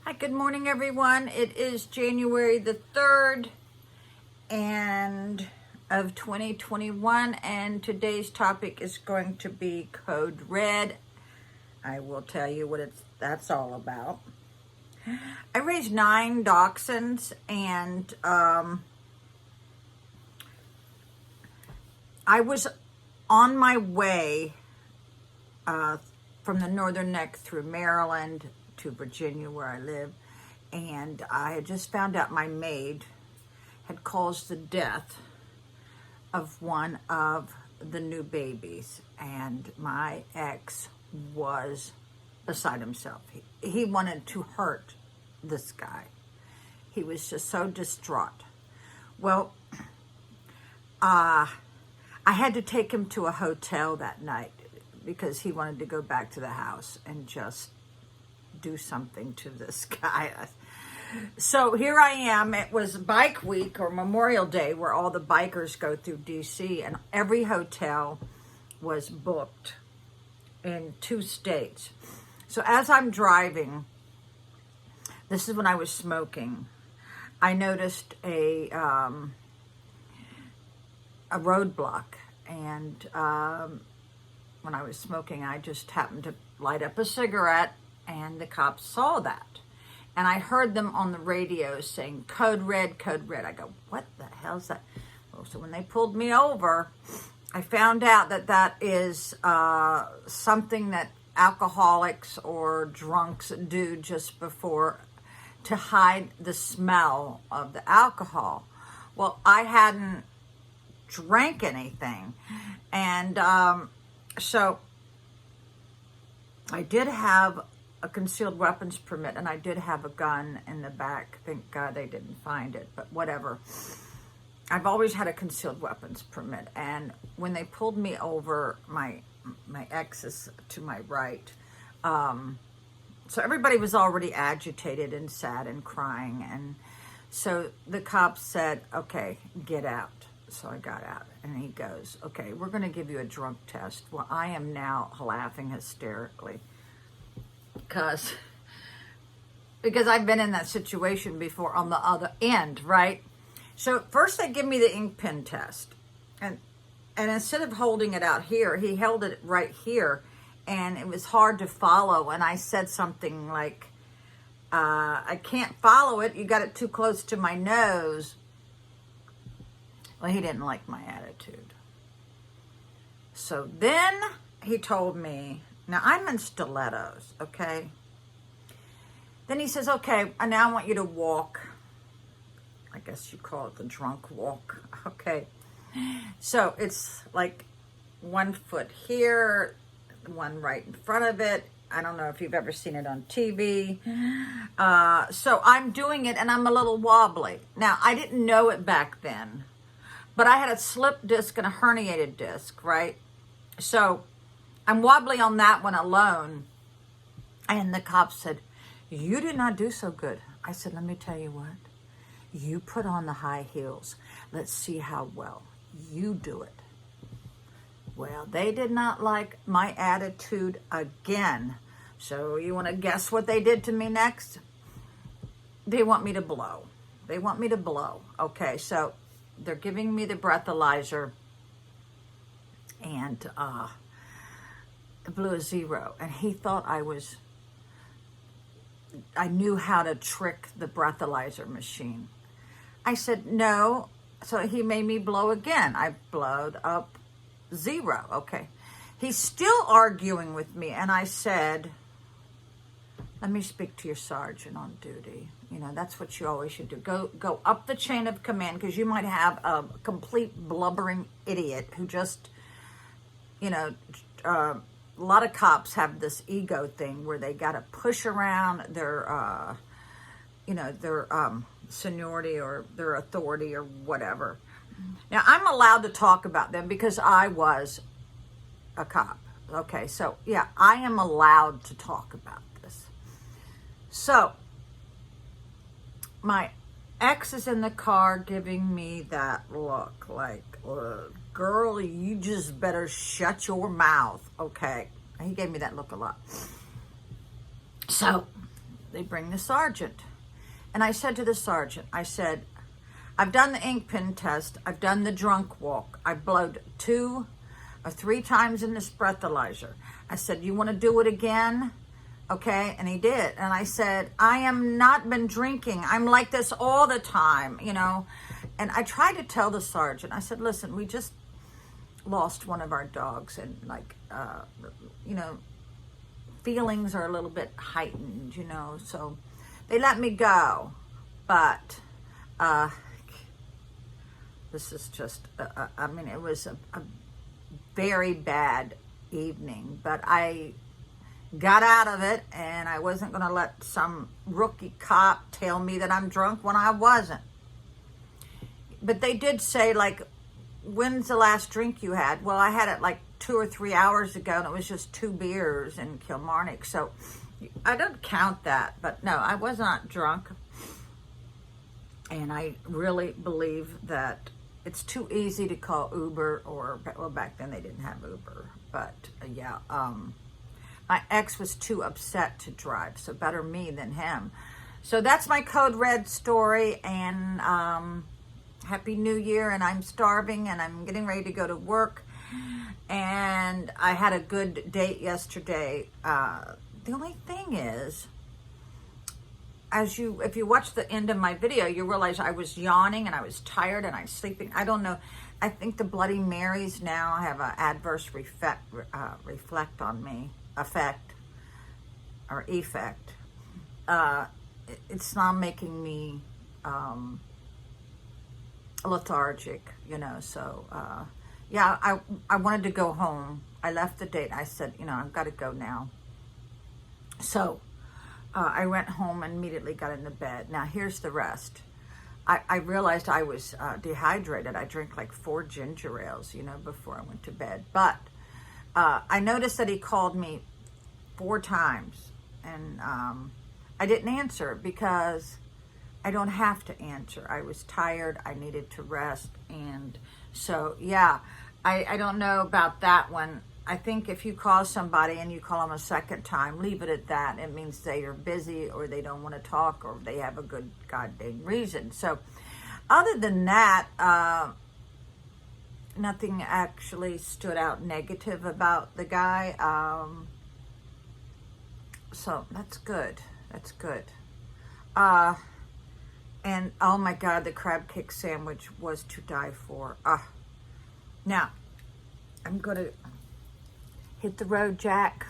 Hi, good morning, everyone. It is January the 3rd and of 2021, and today's topic is going to be Code Red. I will tell you what that's all about. I raised 9 dachshunds, and I was on my way from the Northern Neck through Maryland to Virginia, where I live, and I had just found out my maid had caused the death of one of the new babies, and my ex was beside himself. He wanted to hurt this guy. He was just so distraught. Well, I had to take him to a hotel that night because he wanted to go back to the house and just do something to this guy. So here I am. It was Bike Week or Memorial Day, where all the bikers go through DC, and every hotel was booked in 2 states. So as I'm driving, this is when I was smoking, I noticed a roadblock, and when I was smoking, I just happened to light up a cigarette, and the cops saw that. And I heard them on the radio saying, Code Red, Code Red. I go, what the hell is that? Well, so when they pulled me over, I found out that that is something that alcoholics or drunks do just before to hide the smell of the alcohol. Well, I hadn't drank anything. And so I did have a concealed weapons permit, and I did have a gun in the back. Thank God they didn't find it, but whatever. I've always had a concealed weapons permit, and when they pulled me over, my ex is to my right. So everybody was already agitated and sad and crying, and so the cops said, okay, get out. So I got out, and he goes, okay, we're going to give you a drunk test. Well, I am now laughing hysterically because I've been in that situation before on the other end, right? So first they give me the ink pen test, and instead of holding it out here, he held it right here, and it was hard to follow, and I said something like, I can't follow it, you got it too close to my nose. Well, he didn't like my attitude. So then he told me, now I'm in stilettos, okay? Then he says, okay, and now I want you to walk. I guess you call it the drunk walk, okay? So it's like 1 foot here, one right in front of it. I don't know if you've ever seen it on TV. So I'm doing it, and I'm a little wobbly. Now, I didn't know it back then, but I had a slip disc and a herniated disc, right? So I'm wobbly on that one alone. And the cop said, you did not do so good. I said, let me tell you what. You put on the high heels. Let's see how well you do it. Well, they did not like my attitude again. So you want to guess what they did to me next? They want me to blow. They want me to blow. Okay, so they're giving me the breathalyzer, and blew a 0, and he thought I knew how to trick the breathalyzer machine. I said no, so he made me blow again. I blowed up 0. Okay, he's still arguing with me, and I said, let me speak to your sergeant on duty. You know, that's what you always should do. Go up the chain of command, because you might have a complete blubbering idiot who just, you know, a lot of cops have this ego thing where they got to push around their, their seniority or their authority or whatever. Now, I'm allowed to talk about them because I was a cop. Okay, so yeah, I am allowed to talk about this. So my ex is in the car giving me that look like, girl, you just better shut your mouth, okay? He gave me that look a lot. So they bring the sergeant. And I said to the sergeant, I said, I've done the ink pen test. I've done the drunk walk. I blowed 2 or 3 times in this breathalyzer. I said, you want to do it again? Okay, and he did. And I said, I am not been drinking. I'm like this all the time, you know. And I tried to tell the sergeant, I said, listen, we just lost one of our dogs, and like, you know, feelings are a little bit heightened, you know. So they let me go. But this is just, I mean, it was a very bad evening, but I got out of it, and I wasn't going to let some rookie cop tell me that I'm drunk when I wasn't. But they did say, like, when's the last drink you had? Well, I had it like 2 or 3 hours ago, and it was just 2 beers in Kilmarnock. So I don't count that. But no, I was not drunk. And I really believe that it's too easy to call Uber, or, well, back then they didn't have Uber. But yeah, my ex was too upset to drive, so better me than him. So that's my Code Red story, and Happy New Year, and I'm starving, and I'm getting ready to go to work, and I had a good date yesterday. The only thing is, if you watch the end of my video, you realize I was yawning, and I was tired, and I was sleeping. I don't know. I think the Bloody Marys now have an adverse effect on me. It's not making me lethargic, you know. So yeah, I wanted to go home. I left the date. I said, you know, I've got to go now. So I went home and immediately got into bed. Now here's the rest. I realized I was dehydrated. I drank like 4 ginger ales, you know, before I went to bed. But I noticed that he called me 4 times, and I didn't answer because I don't have to answer. I was tired. I needed to rest. And so, yeah, I don't know about that one. I think if you call somebody and you call them a second time, leave it at that. It means they are busy, or they don't want to talk, or they have a good goddamn reason. So other than that, nothing actually stood out negative about the guy. So that's good. That's good. And oh my God, the crab cake sandwich was to die for. Now, I'm going to hit the road, Jack.